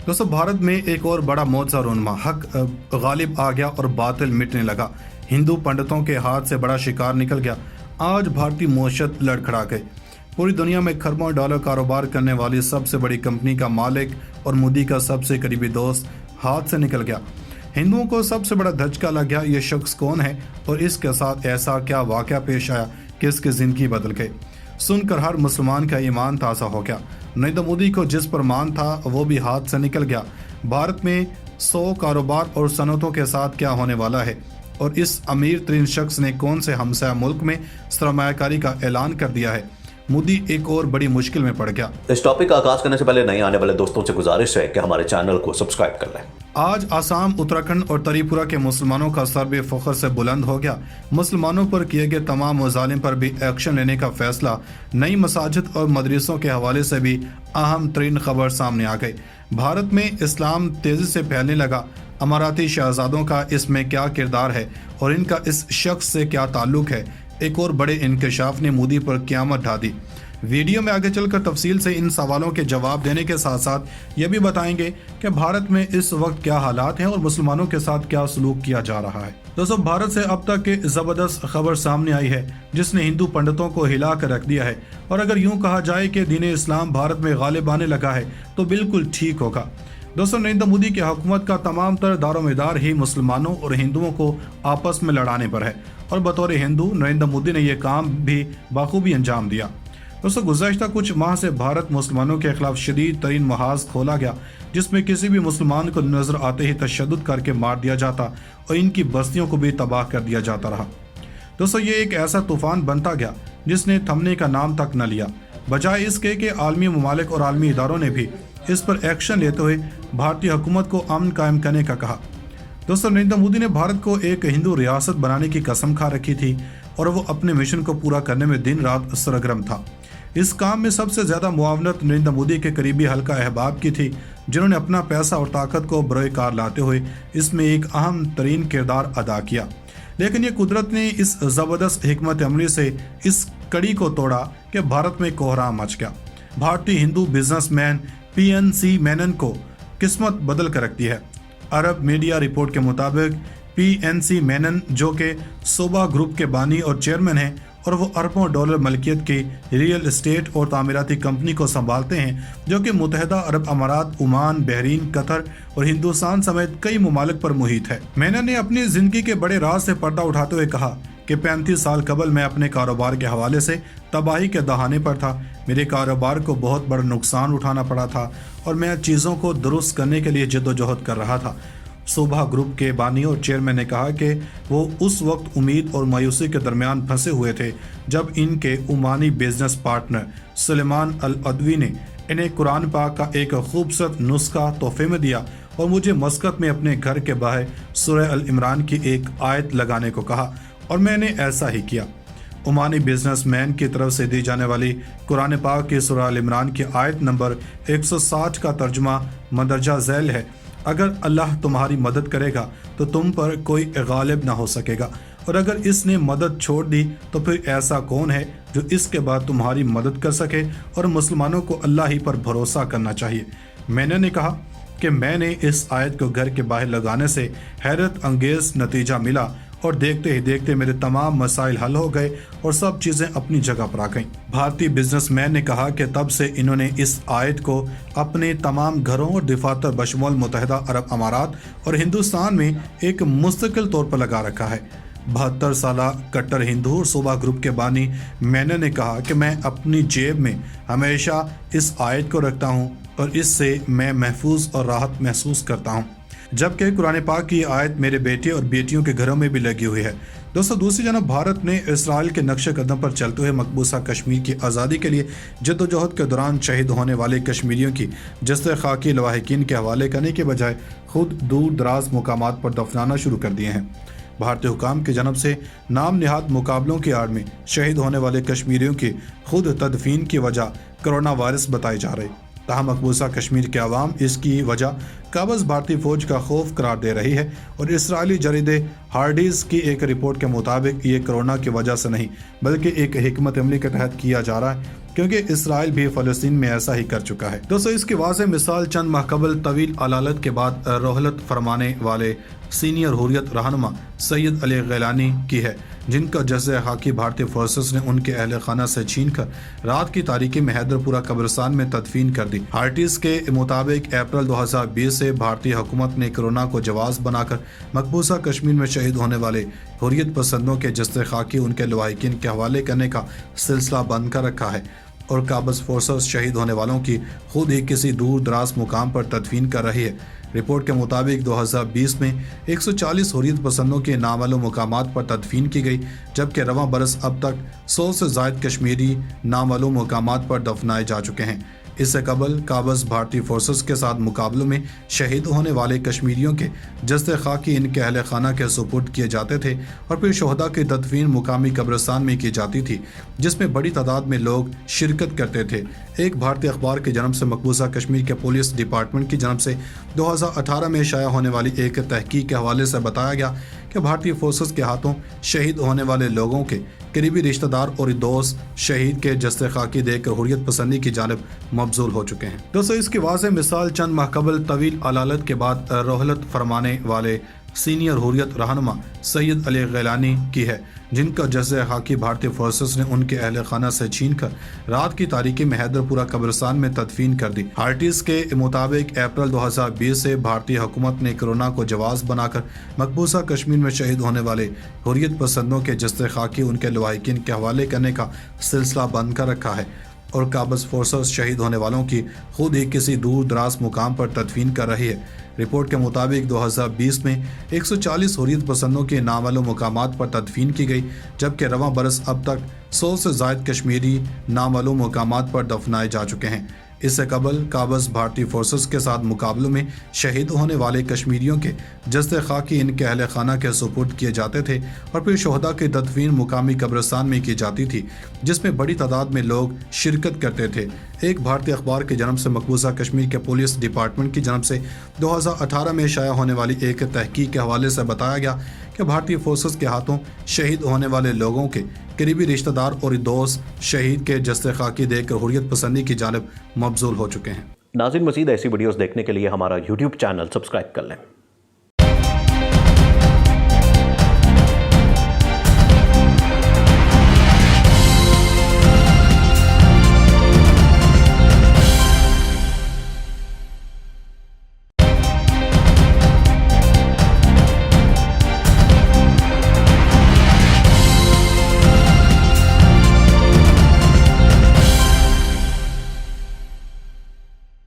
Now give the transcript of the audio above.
दोस्तों, भारत में एक और बड़ा मौजा रोनमा, हक गालिब आ गया और बातिल मिटने लगा। हिंदू पंडितों के हाथ से बड़ा शिकार निकल गया। आज भारतीय मईशत लड़खड़ा गई। पूरी दुनिया में खरबों डॉलर कारोबार करने वाली सबसे बड़ी कंपनी का मालिक और मोदी का सबसे करीबी दोस्त हाथ से निकल गया। हिंदुओं को सबसे बड़ा धचका लग गया। ये शख्स कौन है और इसके साथ ऐसा क्या वाक़या पेश आया कि इसकी ज़िंदगी बदल गई। सुनकर हर मुसलमान का ईमान ताज़ा हो गया। नरेंद्र मोदी को जिस पर मान था वो भी हाथ से निकल गया। भारत में 100 कारोबार और सनतों के साथ क्या होने वाला है और इस अमीर तरीन शख्स ने कौन से हमसाया मुल्क में सरमायाकारी का ऐलान कर दिया है। मोदी एक और बड़ी मुश्किल में पड़ गया। इस टॉपिक का आगाज करने से पहले नए आने वाले दोस्तों से गुजारिश है कि हमारे चैनल को सब्सक्राइब कर लें। आज आसाम, उत्तराखंड और त्रिपुरा के मुसलमानों का सर बेफख्र से बुलंद हो गया। मुसलमानों पर किए गए तमाम मज़ालिम पर भी एक्शन लेने का फैसला। नई मसाजिद और मदरसों के हवाले से भी अहम तरीन खबर सामने आ गई। भारत में इस्लाम तेज़ी से फैलने लगा। अमाराती शहजादों का इसमें क्या किरदार है और इनका इस शख्स से क्या ताल्लुक है। एक और बड़े इंकशाफ ने मोदी पर क़यामत ढा दी। वीडियो में आगे चलकर तफसील से इन सवालों के जवाब देने के साथ साथ ये भी बताएंगे कि भारत में इस वक्त क्या हालात हैं और मुसलमानों के साथ क्या सलूक किया जा रहा है। दोस्तों, भारत से अब तक की ज़बरदस्त खबर सामने आई है जिसने हिंदू पंडितों को हिला कर रख दिया है। और अगर यूँ कहा जाए कि दीन इस्लाम भारत में गालिब आने लगा है तो बिल्कुल ठीक होगा। दोस्तों, नरेंद्र मोदी की हुकूमत का तमाम तर दारोमदार ही मुसलमानों और हिंदुओं को आपस में लड़ाने पर है और बतौर हिंदू नरेंद्र मोदी ने यह काम भी बाखूबी अंजाम दिया। दोस्तों, गुज़श्ता कुछ माह से भारत मुसलमानों के खिलाफ शदीद तरीन महाज खोला गया जिसमें किसी भी मुसलमान को नजर आते ही तशद्दुद करके मार दिया जाता और इनकी बस्तियों को भी तबाह कर दिया जाता रहा। दोस्तों, ये एक ऐसा तूफान बनता गया जिसने थमने का नाम तक न लिया। बजाय इसके कि आलमी ममालिक और आलमी इदारों ने भी इस पर एक्शन लेते हुए भारतीय हुकूमत को अमन कायम करने का कहा। दोस्तों, नरेंद्र मोदी ने भारत को एक हिंदू रियासत बनाने की कसम खा रखी थी और वो अपने मिशन को पूरा करने में दिन रात सरगर्म था। इस काम में सबसे ज़्यादा मुआवनत नरेंद्र मोदी के करीबी हल्का अहबाब की थी जिन्होंने अपना पैसा और ताकत को बरोए कार लाते हुए इसमें एक अहम तरीन किरदार अदा किया। लेकिन ये कुदरत ने इस ज़बरदस्त हिकमत अमली से इस कड़ी को तोड़ा कि भारत में कोहराम मच गया। भारतीय हिंदू बिजनेसमैन PNC मेनन को किस्मत बदल कर रखती है। अरब मीडिया रिपोर्ट के मुताबिक PNC मेनन, जो कि सोबा ग्रुप के बानी और चेयरमैन हैं और वो अरबों डॉलर मलकियत की रियल एस्टेट और तामीराती कंपनी को संभालते हैं जो कि मुत्तहिदा अरब अमारात, ओमान, बहरीन, कतर और हिंदुस्तान समेत कई ममालिक पर मुहित है। मेनन ने अपनी जिंदगी के बड़े राज से पर्दा उठाते हुए कहा कि 35 साल कबल मैं अपने कारोबार के हवाले से तबाही के दहाने पर था। मेरे कारोबार को बहुत बड़ा नुकसान उठाना पड़ा था और मैं चीज़ों को दुरुस्त करने के लिए जद्दोजहद कर रहा था। सोभा ग्रुप के बानी और चेयरमैन ने कहा कि वो उस वक्त उम्मीद और मायूसी के दरमियान फंसे हुए थे जब इनके ओमानी बिजनेस पार्टनर सुलेमान अल अदवी ने इन्हें कुरान पाक का एक खूबसूरत नुस्खा तोहफे में दिया और मुझे मस्कत में अपने घर के बाहर सूरह अल इमरान की एक आयत लगाने को कहा और मैंने ऐसा ही किया। ओमानी बिजनेसमैन की तरफ से दी जाने वाली कुरान पाक की सूरह अल इमरान की आयत नंबर 160 का तर्जुमा मंदरजा झैल है, अगर अल्लाह तुम्हारी मदद करेगा तो तुम पर कोई गालिब ना हो सकेगा और अगर इसने मदद छोड़ दी तो फिर ऐसा कौन है जो इसके बाद तुम्हारी मदद कर सके। और मुसलमानों को अल्लाह ही पर भरोसा करना चाहिए। मैंने कहा कि मैंने इस आयत को घर के बाहर लगाने से हैरत अंगेज नतीजा मिला और देखते ही देखते मेरे तमाम मसाइल हल हो गए और सब चीज़ें अपनी जगह पर आ गईं। भारतीय बिजनेसमैन ने कहा कि तब से इन्होंने इस आयत को अपने तमाम घरों और दफातर बशमूल मुत्तहिदा अरब अमारात और हिंदुस्तान में एक मुस्तकिल तौर पर लगा रखा है। 72 साला कट्टर हिंदू और सोबा ग्रुप के बानी मैंने ने कहा कि मैं अपनी जेब में हमेशा इस आयत को रखता हूँ और इससे मैं महफूज और राहत महसूस करता हूँ, जबकि कुरान पाक की आयत मेरे बेटे और बेटियों के घरों में भी लगी हुई है। दोस्तों, दूसरी जानब भारत ने इसराइल के नक्शे कदम पर चलते हुए मकबूसा कश्मीर की आज़ादी के लिए जद्दोजहद के दौरान शहीद होने वाले कश्मीरियों की जस्ते खाकी लवाहिकीन के हवाले करने के बजाय खुद दूर दराज मुकामात पर दफनाना शुरू कर दिए हैं। भारतीय हुकाम की जनब से नाम निहाद मुकाबलों की आड़ में शहीद होने वाले कश्मीरियों की खुद तदफीन की वजह कोरोना वायरस बताई जा रही। ताहम मकबूसा कश्मीर के अवाम इसकी वजह काबज़ भारतीय फौज का खौफ करार दे रही है और इसराइली जरीदे हार्डीज़ की एक रिपोर्ट के मुताबिक ये कोरोना की वजह से नहीं बल्कि एक हिकमत अमली के तहत किया जा रहा है। क्योंकि इसराइल भी फ़लस्तीन में ऐसा ही कर चुका है। दोस्तों, इसकी वाज़ेह मिसाल चंद माह कबल तवील अलालत के बाद रोहलत फरमाने वाले सीनियर हुर्रियत रहनुमा सैयद अली गैलानी की है, जिनका जज़्बे खाकी भारतीय फोर्सेस ने उनके अहल खाना से छीन कर रात की तारीकी में हैदरपुरा कब्रिस्तान में तदफीन कर दी। हार्टिस के मुताबिक अप्रैल 2020 से भारतीय हुकूमत ने कोरोना को जवाब बनाकर मकबूजा कश्मीर में शहीद होने वाले हुर्रियत पसंदों के जज़्बे खाकी उनके लवाहिकीन के हवाले करने का सिलसिला बंद कर रखा है और काबज़ फोर्सेस शहीद होने वालों की खुद ही किसी दूर दराज मुकाम पर तदफीन कर रही है। रिपोर्ट के मुताबिक 2020 में 140 हुर्रियत पसंदों के नामालूम मुकामात पर तदफीन की गई, जबकि रवां बरस अब तक 100 से ज़ायद कश्मीरी नामालूम मुकामात पर दफनाए जा चुके हैं। इससे कबल काबज़ भारतीय फोर्सेस के साथ मुकाबलों में शहीद होने वाले कश्मीरियों के जस्ते खाकी इनके अहल खाना के सुपुर्द किए जाते थे और फिर शोहदा की तदफीन मुकामी कब्रिस्तान में की जाती थी, जिसमें बड़ी तादाद में लोग शिरकत करते थे। एक भारतीय अखबार की जन्म से मकबूजा कश्मीर के पुलिस डिपार्टमेंट की जन्म से 2018 में शाया होने वाली एक तहकीक के हवाले से बताया गया कि भारतीय फोर्सेस के हाथों शहीद होने वाले लोगों के करीबी रिश्तेदार और दोस्त शहीद के जस्ते खाकी देकर हुर्रियत पसंदी की जानिब मबजूल हो चुके हैं। दोस्तों, इसकी वाज़ेह मिसाल चंद माह कबल तवील अलालत के बाद रोहलत फरमाने वाले सीनियर हुर्रियत रहनुमा सैयद अली गैलानी की है, जिनका जज़्बे खाकी भारतीय फोर्सेस ने उनके अहल खाना से छीन कर रात की तारीकी में हैदरपुरा कब्रिस्तान में तदफीन कर दी। हार्टिस के मुताबिक अप्रैल 2020 से भारतीय हुकूमत ने कोरोना को जवाब बनाकर मकबूजा कश्मीर में शहीद होने वाले हुर्रियत पसंदों के जस्ते खाकी उनके लवाहिकीन के हवाले करने का सिलसिला बंद कर रखा है और काबज़ फोर्सेस शहीद होने वालों की खुद ही किसी दूर दराज मुकाम पर तदफीन कर रही है। रिपोर्ट के मुताबिक 2020 में 140 हुर्रियत पसंदों के नामालूम मुकामात पर तदफीन की गई, जबकि रवां बरस अब तक 100 से ज़ायद कश्मीरी नामालूम मुकामात पर दफनाए जा चुके हैं। इससे कबल काबज़ भारतीय फोर्सेस के साथ मुकाबलों में शहीद होने वाले कश्मीरियों के जस्ते खाकी इनके अहल खाना के सुपुर्द किए जाते थे और फिर शोहदा की तदफीन मुकामी कब्रिस्तान में की जाती थी, जिसमें बड़ी तादाद में लोग शिरकत करते थे। एक भारतीय अखबार की जन्म से मकबूजा कश्मीर के पुलिस डिपार्टमेंट की जन्म से 2018 में शाया होने वाली एक तहकीक के हवाले से बताया गया कि भारतीय फोर्सेस के हाथों शहीद होने वाले लोगों के करीबी रिश्तेदार और दोस्त शहीद के जस्ते खाकी देकर हुर्रियत पसंदी की जानिब मबजूल हो चुके हैं। नाज़रीन, मज़ीद ऐसी वीडियोस देखने के लिए हमारा YouTube चैनल सब्सक्राइब कर लें।